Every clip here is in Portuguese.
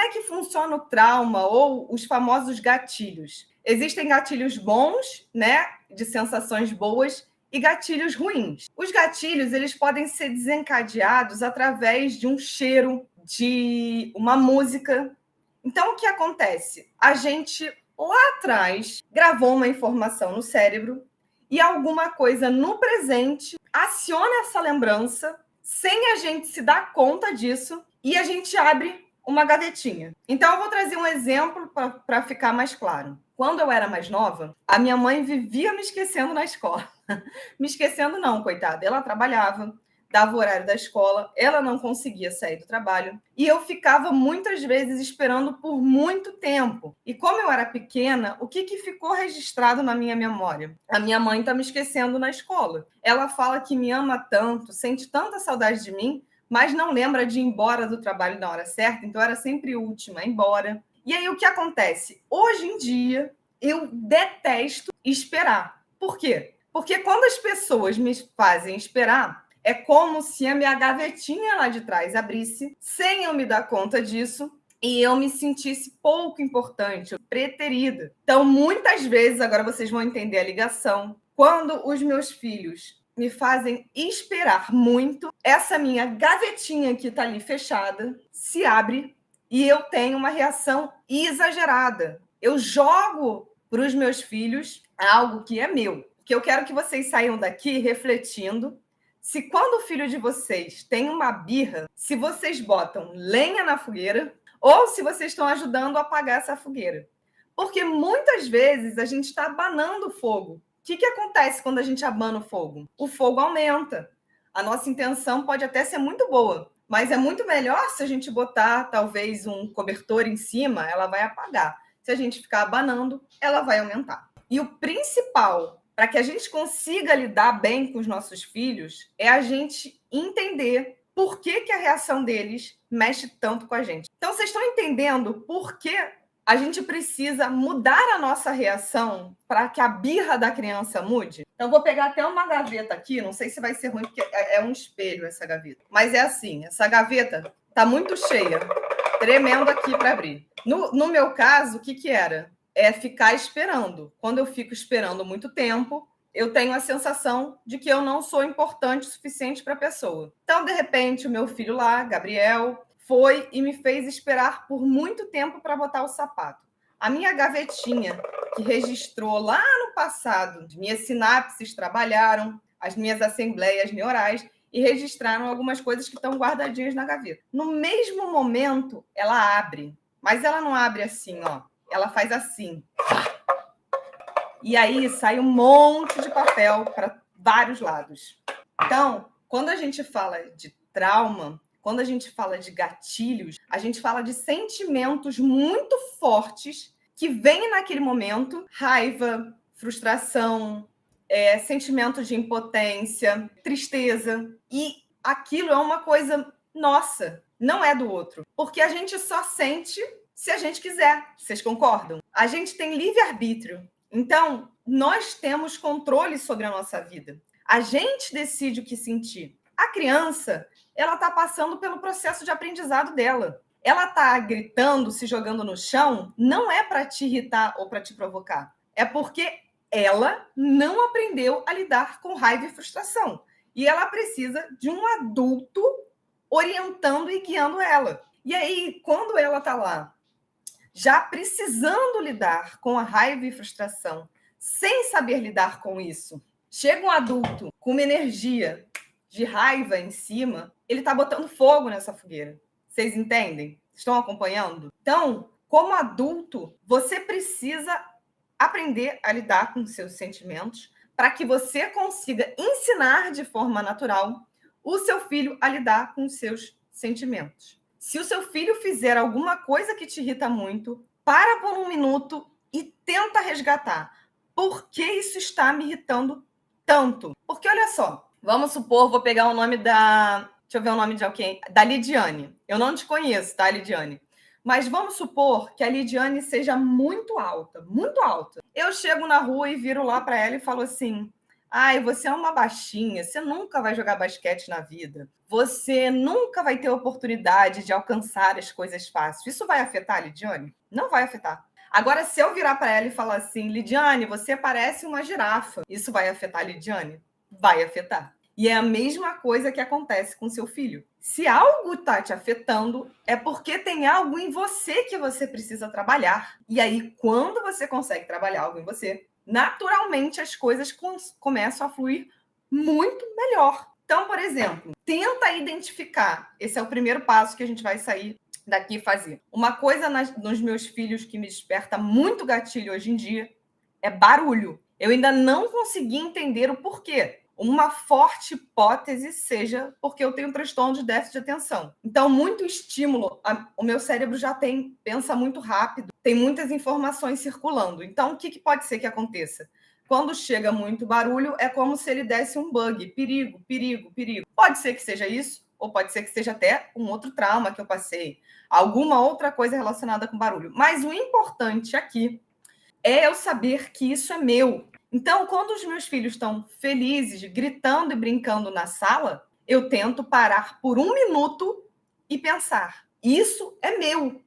é que funciona o trauma ou os famosos gatilhos? Existem gatilhos bons, né, de sensações boas, e gatilhos ruins. Os gatilhos, eles podem ser desencadeados através de um cheiro, de uma música. Então, o que acontece? A gente, lá atrás, gravou uma informação no cérebro e alguma coisa no presente aciona essa lembrança sem a gente se dar conta disso e a gente abre uma gavetinha. Então, eu vou trazer um exemplo para ficar mais claro. Quando eu era mais nova, a minha mãe vivia me esquecendo na escola. Me esquecendo não, coitada. Ela trabalhava, dava o horário da escola, ela não conseguia sair do trabalho. E eu ficava muitas vezes esperando por muito tempo. E como eu era pequena, o que ficou registrado na minha memória? A minha mãe está me esquecendo na escola. Ela fala que me ama tanto, sente tanta saudade de mim, mas não lembra de ir embora do trabalho na hora certa, então era sempre última a ir embora. E aí o que acontece? Hoje em dia, eu detesto esperar. Por quê? Porque quando as pessoas me fazem esperar, é como se a minha gavetinha lá de trás abrisse, sem eu me dar conta disso, e eu me sentisse pouco importante, preterida. Então, muitas vezes, agora vocês vão entender a ligação, quando os meus filhos me fazem esperar muito, essa minha gavetinha que está ali fechada se abre e eu tenho uma reação exagerada. Eu jogo para os meus filhos algo que é meu. Que eu quero que vocês saiam daqui refletindo se quando o filho de vocês tem uma birra, se vocês botam lenha na fogueira ou se vocês estão ajudando a apagar essa fogueira. Porque muitas vezes a gente está abanando o fogo. O que acontece quando a gente abana o fogo? O fogo aumenta. A nossa intenção pode até ser muito boa, mas é muito melhor se a gente botar talvez um cobertor em cima, ela vai apagar. Se a gente ficar abanando, ela vai aumentar. E o principal para que a gente consiga lidar bem com os nossos filhos é a gente entender por que a reação deles mexe tanto com a gente. Então, vocês estão entendendo por que a gente precisa mudar a nossa reação para que a birra da criança mude? Então, vou pegar até uma gaveta aqui, não sei se vai ser ruim, porque é um espelho essa gaveta. Mas é assim, essa gaveta está muito cheia, tremendo aqui para abrir. No meu caso, o que era? É ficar esperando. Quando eu fico esperando muito tempo, eu tenho a sensação de que eu não sou importante o suficiente para a pessoa. Então, de repente, o meu filho lá, Gabriel, foi e me fez esperar por muito tempo para botar o sapato. A minha gavetinha, que registrou lá no passado, as minhas sinapses trabalharam, as minhas assembleias neurais, e registraram algumas coisas que estão guardadinhas na gaveta. No mesmo momento, ela abre. Mas ela não abre assim, ó. Ela faz assim. E aí sai um monte de papel para vários lados. Então, quando a gente fala de trauma, quando a gente fala de gatilhos, a gente fala de sentimentos muito fortes que vêm naquele momento, raiva, frustração, sentimento de impotência, tristeza. E aquilo é uma coisa nossa, não é do outro. Porque a gente só sente se a gente quiser. Vocês concordam? A gente tem livre-arbítrio. Então, nós temos controle sobre a nossa vida. A gente decide o que sentir. A criança, ela está passando pelo processo de aprendizado dela. Ela está gritando, se jogando no chão, não é para te irritar ou para te provocar. É porque ela não aprendeu a lidar com raiva e frustração. E ela precisa de um adulto orientando e guiando ela. E aí, quando ela está lá, já precisando lidar com a raiva e frustração, sem saber lidar com isso, chega um adulto com uma energia de raiva em cima, ele está botando fogo nessa fogueira. Vocês entendem? Estão acompanhando? Então, como adulto, você precisa aprender a lidar com seus sentimentos para que você consiga ensinar de forma natural o seu filho a lidar com seus sentimentos. Se o seu filho fizer alguma coisa que te irrita muito, para por um minuto e tenta resgatar. Por que isso está me irritando tanto? Porque, olha só, vamos supor, vou pegar o nome da... Deixa eu ver o nome de alguém. Da Lidiane. Eu não te conheço, tá, Lidiane? Mas vamos supor que a Lidiane seja muito alta, muito alta. Eu chego na rua e viro lá para ela e falo assim: ai, você é uma baixinha, você nunca vai jogar basquete na vida. você nunca vai ter oportunidade de alcançar as coisas fáceis. Isso vai afetar a Lidiane? Não vai afetar. Agora, se eu virar para ela e falar assim, Lidiane, você parece uma girafa, isso vai afetar a Lidiane? Vai afetar. E é a mesma coisa que acontece com seu filho. Se algo está te afetando, é porque tem algo em você que você precisa trabalhar. E aí, quando você consegue trabalhar algo em você, naturalmente as coisas começam a fluir muito melhor. Então, por exemplo, tenta identificar. Esse é o primeiro passo que a gente vai sair daqui e fazer. Uma coisa nos meus filhos que me desperta muito gatilho hoje em dia é barulho. Eu ainda não consegui entender o porquê. Uma forte hipótese seja porque eu tenho transtorno de déficit de atenção. Então, muito estímulo, o meu cérebro já pensa muito rápido, tem muitas informações circulando. Então, o que pode ser que aconteça? Quando chega muito barulho, é como se ele desse um bug. Perigo, perigo, perigo. Pode ser que seja isso, ou pode ser que seja até um outro trauma que eu passei. Alguma outra coisa relacionada com barulho. Mas o importante aqui é eu saber que isso é meu. Então, quando os meus filhos estão felizes, gritando e brincando na sala, eu tento parar por 1 minuto e pensar: isso é meu.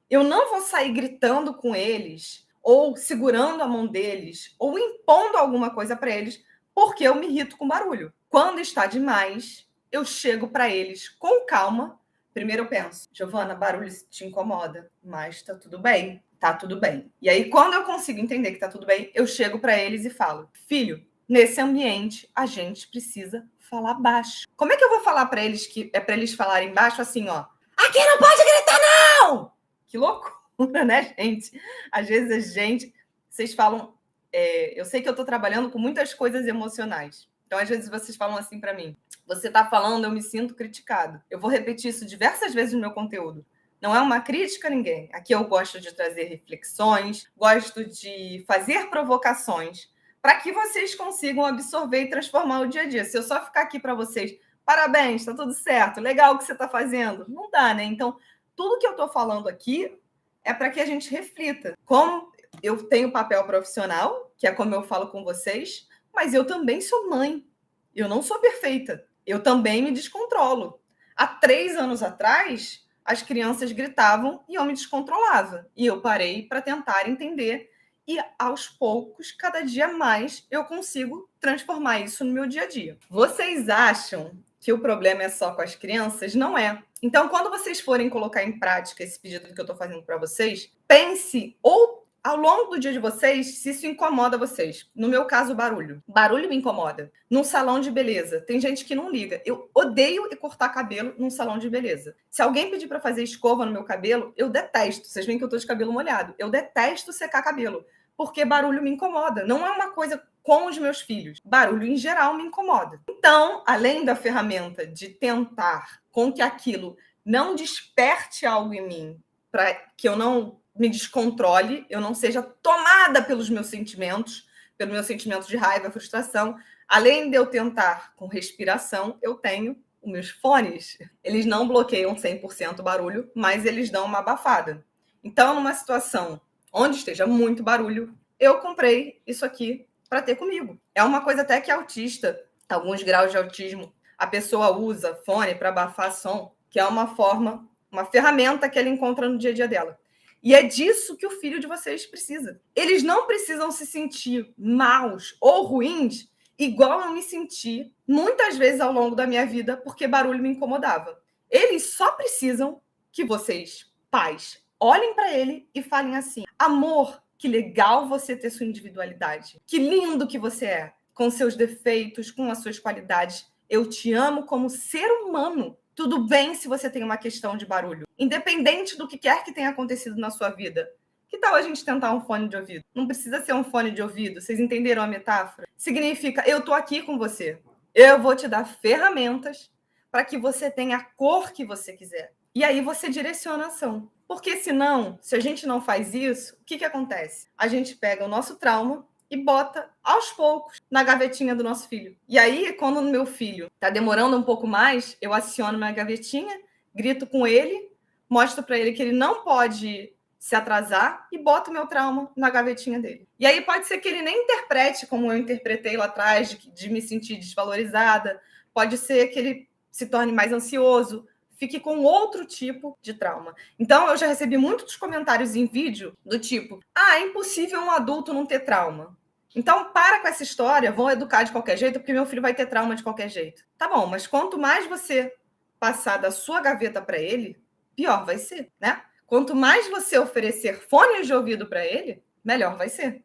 Eu não vou sair gritando com eles, ou segurando a mão deles, ou impondo alguma coisa para eles, porque eu me irrito com barulho. Quando está demais, eu chego para eles com calma. Primeiro eu penso, Giovana, barulho te incomoda, mas tá tudo bem. Tá tudo bem. E aí, quando eu consigo entender que tá tudo bem, eu chego para eles e falo: filho, nesse ambiente a gente precisa falar baixo. Como é que eu vou falar para eles que é para eles falarem baixo assim, ó? Aqui não pode gritar, não! Que loucura, né, gente? Às vezes a gente, vocês falam, eu sei que eu tô trabalhando com muitas coisas emocionais. Então, às vezes vocês falam assim para mim: você tá falando, eu me sinto criticado. Eu vou repetir isso diversas vezes no meu conteúdo. Não é uma crítica a ninguém. Aqui eu gosto de trazer reflexões, gosto de fazer provocações para que vocês consigam absorver e transformar o dia a dia. Se eu só ficar aqui para vocês, parabéns, está tudo certo, legal o que você está fazendo, não dá, né? Então, tudo que eu estou falando aqui é para que a gente reflita. Como eu tenho papel profissional, que é como eu falo com vocês, mas eu também sou mãe. Eu não sou perfeita. Eu também me descontrolo. Há 3 anos atrás, as crianças gritavam e eu me descontrolava. E eu parei para tentar entender. E, aos poucos, cada dia mais, eu consigo transformar isso no meu dia a dia. Vocês acham que o problema é só com as crianças? Não é. Então, quando vocês forem colocar em prática esse pedido que eu estou fazendo para vocês, pense ou ao longo do dia de vocês, se isso incomoda vocês. No meu caso, barulho. Barulho me incomoda. Num salão de beleza, tem gente que não liga. Eu odeio cortar cabelo num salão de beleza. Se alguém pedir para fazer escova no meu cabelo, eu detesto. Vocês veem que eu tô de cabelo molhado. Eu detesto secar cabelo, porque barulho me incomoda. Não é uma coisa com os meus filhos. Barulho, em geral, me incomoda. Então, além da ferramenta de tentar com que aquilo não desperte algo em mim, para que eu não me descontrole, eu não seja tomada pelos meus sentimentos, pelo meu sentimento de raiva, frustração. Além de eu tentar com respiração, eu tenho os meus fones. Eles não bloqueiam 100% o barulho, mas eles dão uma abafada. Então, numa situação onde esteja muito barulho, eu comprei isso aqui para ter comigo. É uma coisa até que autista, alguns graus de autismo, a pessoa usa fone para abafar som, que é uma forma, uma ferramenta que ela encontra no dia a dia dela. E é disso que o filho de vocês precisa. Eles não precisam se sentir maus ou ruins, igual eu me senti muitas vezes ao longo da minha vida, porque barulho me incomodava. Eles só precisam que vocês, pais, olhem para ele e falem assim: amor, que legal você ter sua individualidade. Que lindo que você é, com seus defeitos, com as suas qualidades. Eu te amo como ser humano. Tudo bem se você tem uma questão de barulho. Independente do que quer que tenha acontecido na sua vida. Que tal a gente tentar um fone de ouvido? Não precisa ser um fone de ouvido. Vocês entenderam a metáfora? Significa, eu tô aqui com você. Eu vou te dar ferramentas para que você tenha a cor que você quiser. E aí você direciona a ação. Porque senão, se a gente não faz isso, o que acontece? A gente pega o nosso trauma e bota aos poucos na gavetinha do nosso filho. E aí, quando o meu filho tá demorando um pouco mais, eu aciono minha gavetinha, grito com ele, mostro para ele que ele não pode se atrasar e boto o meu trauma na gavetinha dele. E aí pode ser que ele nem interprete como eu interpretei lá atrás, de me sentir desvalorizada. Pode ser que ele se torne mais ansioso, fique com outro tipo de trauma. Então, eu já recebi muitos comentários em vídeo do tipo: é impossível um adulto não ter trauma. Então, para com essa história, vão educar de qualquer jeito, porque meu filho vai ter trauma de qualquer jeito. Tá bom, mas quanto mais você passar da sua gaveta para ele, pior vai ser, né? Quanto mais você oferecer fones de ouvido para ele, melhor vai ser.